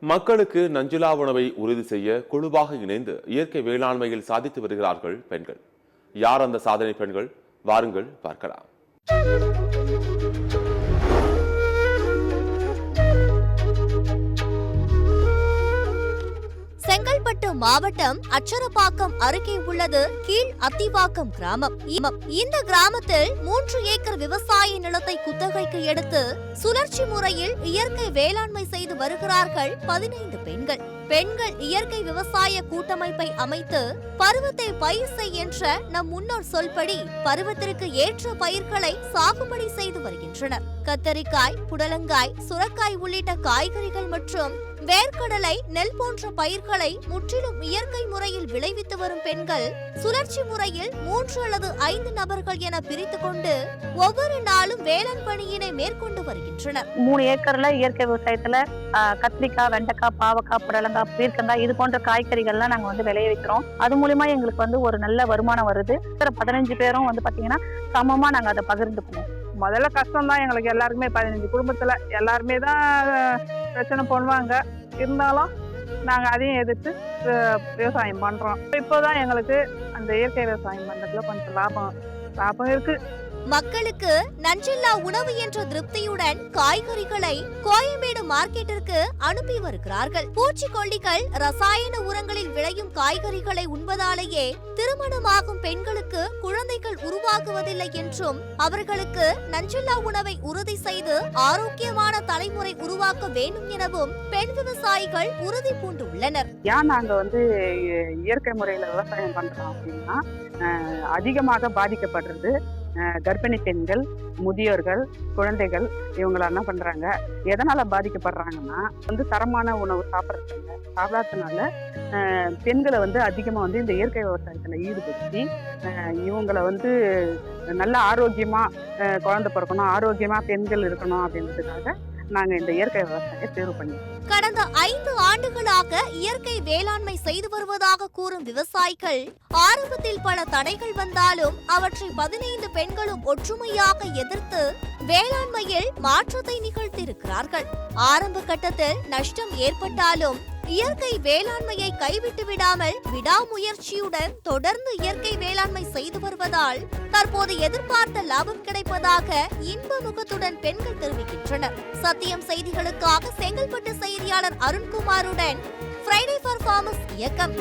மக்களுக்கு நஞ்சிலா உணவை உறுதி செய்ய குழுவாக இணைந்து இயற்கை வேளாண்மையில் சாதித்து வருகிறார்கள் பெண்கள். யார் அந்த சாதனை பெண்கள்? வாருங்கள் பார்க்கலாம். செங்கல்பட்டு மாவட்டம் அச்சரப்பாக்கம் அருகே உள்ளது கீழ் அத்திவாக்கம் கிராமம். இந்த கிராமத்தில் 3 ஏக்கர் விவசாய நிலத்தை குத்தகைக்கு எடுத்து சுழற்சி முறையில் இயற்கை வேளாண்மை செய்து வருகிறார்கள் 15 பெண்கள். பெண்கள் இயற்கை விவசாய கூட்டமைப்பை அமைத்து பருவத்தை பயிர் செய் என்ற நம் முன்னோர் சொல்படி பருவத்திற்கு ஏற்ற பயிர்களை சாகுபடி செய்து வருகின்றனர். கத்தரிக்காய், புடலங்காய், சுரக்காய் உள்ளிட்ட காய்கறிகள் மற்றும் வேர்க்கடலை, நெல் போன்ற பயிர்களை முற்றிலும் இயற்கை முறையில் விளைவித்து வரும் பெண்கள் சுழற்சி முறையில் 3 அல்லது 5 நபர்கள் என பிரித்து கொண்டு ஒவ்வொரு நாளும் வேளாண் பணியினை மேற்கொண்டு வருகின்றனர். 3 ஏக்கர்ல இயற்கை விவசாயத்துல கத்திரிக்காய், வெண்டைக்காய், பாவக்காய், புடலங்காய், பீர்க்கங்காய் இது போன்ற காய்கறிகள்லாம் நாங்க விளைய வைக்கிறோம். அது மூலியமா எங்களுக்கு ஒரு நல்ல வருமானம் வருது. 15 பேரும் பாத்தீங்கன்னா சமமா நாங்க அதை பகிர்ந்துக்குவோம். முதல்ல கஷ்டம் தான் எங்களுக்கு எல்லாருக்குமே. 15 குடும்பத்துல எல்லாருமே தான் பிரச்சனை பண்ணுவாங்க. இருந்தாலும் நாங்க அதையும் எதிர்த்து விவசாயம் பண்றோம். இப்போதான் எங்களுக்கு அந்த இயற்கை விவசாயம் பண்றதுல கொஞ்சம் லாபம் இருக்கு. மக்களுக்கு நஞ்சில்லா உணவு என்ற திருப்தியுடன் காய்கறிகளை கோயம்பேடு மார்க்கெட்டிற்கு அனுப்பி வருகிறார்கள். பூச்சிக்கொல்லிகள், ரசாயன உரங்களில் விளையும் காய்கறிகளை உண்பதாலேயே திருமணமாகும் பெண்களுக்கு குழந்தைகள் உருவாகுவதில்லை என்றும் அவர்களுக்கு நஞ்சில்லா உணவை உறுதி செய்து ஆரோக்கியமான தலைமுறை உருவாக்க வேண்டும் எனவும் பெண் விவசாயிகள் உறுதி பூண்டுள்ளனர். ஏன் நாங்க இயற்கை முறையில விவசாயம் பண்றோம் அப்படின்னா, அதிகமாக பாதிக்கப்படுறது கர்ப்பிணி பெண்கள், முதியோர்கள், குழந்தைகள். இவங்கள என்ன பண்றாங்க, எதனால பாதிக்கப்படுறாங்கன்னா தரமான உணவு சாப்பிடாததுனால பெண்களை அதிகமா இந்த இயற்கை விவசாயத்துல ஈடுபடுத்தி இவங்களை நல்ல ஆரோக்கியமா குழந்தை பிறக்கணும், ஆரோக்கியமா பெண்கள் இருக்கணும் அப்படின்றதுக்காக நாங்க இந்த இயற்கை விவசாயத்தை தேர்வு பண்ணிருக்கோம். கடந்த 5 ஆண்டுகளாக இயற்கை வேளாண்மை செய்து வருவதாக கூறும் விவசாயிகள் ஆரம்பத்தில் பல தடைகள் வந்தாலும் அவற்றை 15 பெண்களும் ஒற்றுமையாக எதிர்த்து வேளாண்மையில் மாற்றத்தை நிகழ்த்தியிருக்கிறார்கள். ஆரம்ப கட்டத்தில் நஷ்டம் ஏற்பட்டாலும் இயற்கை வேளாண்மையை கைவிட்டு விடாமல் விடாமுயற்சியுடன் தொடர்ந்து இயற்கை வேளாண்மை செய்து வருவதால் தற்போது எதிர்பார்த்த லாபம் கிடைப்பதாக இன்ப முகத்துடன் பெண்கள் தெரிவிக்கின்றனர். சத்தியம் செய்திகளுக்காக செங்கல்பட்டு செய்தியாளர் அருண்குமாருடன் ஃப்ரைடே ஃபார் ஃபார்மர்ஸ் இயக்கம்.